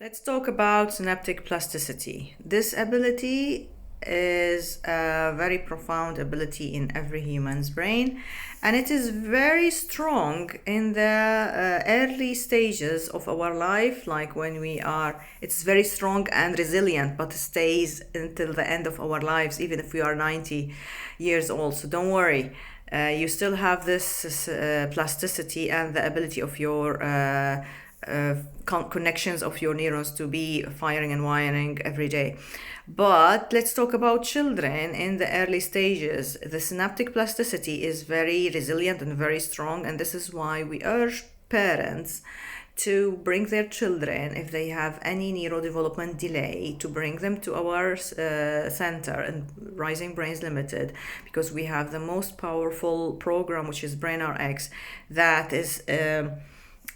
Let's talk about synaptic plasticity. This ability is a very profound ability in every human's brain, and it is very strong in the early stages of our life, like when it's very strong and resilient, but stays until the end of our lives, even if we are 90 years old. So don't worry. You still have this plasticity and the ability of your connections of your neurons to be firing and wiring every day. But let's talk about children in the early stages. The synaptic plasticity is very resilient and very strong, and this is why we urge parents to bring their children, if they have any neurodevelopment delay, to bring them to our center in Rising Brains Limited, because we have the most powerful program, which is BrainRx, that is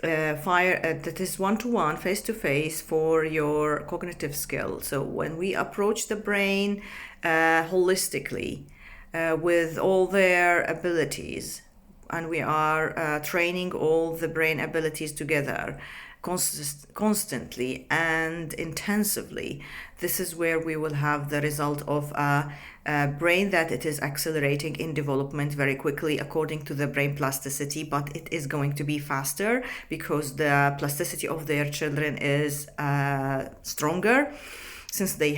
that is one-to-one, face-to-face for your cognitive skill. So when we approach the brain holistically with all their abilities, and we are training all the brain abilities together constantly and intensively, this is where we will have the result of a brain that it is accelerating in development very quickly according to the brain plasticity, but it is going to be faster because the plasticity of their children is stronger, since they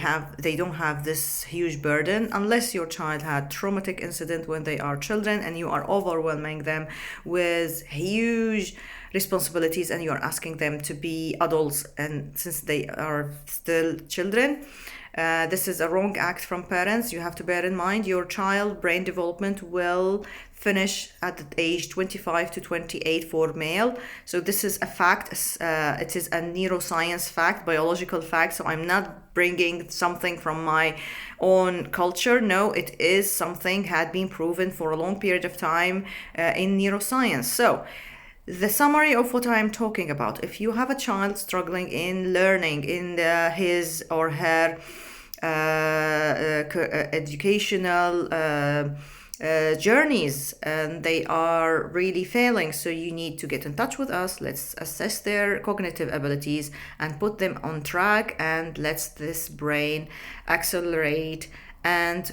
don't have this huge burden, unless your child had traumatic incident when they are children and you are overwhelming them with huge responsibilities and you are asking them to be adults, and since they are still children, this is a wrong act from parents. You have to bear in mind your child brain development will finish at the age 25 to 28 for male. So this is a fact. It is a neuroscience fact, biological fact. So I'm not bringing something from my own culture. No, it is something had been proven for a long period of time in neuroscience. So the summary of what I'm talking about: if you have a child struggling in learning in his or her educational journeys, and they are really failing, so you need to get in touch with us. Let's assess their cognitive abilities and put them on track, and let's this brain accelerate and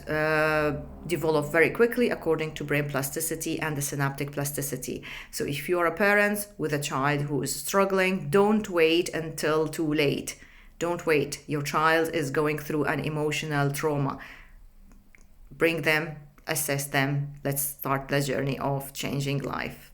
develop very quickly according to brain plasticity and the synaptic plasticity. So if you're a parent with a child who is struggling, don't wait until too late. Don't wait. Your child is going through an emotional trauma. Bring them, assess them. Let's start the journey of changing life.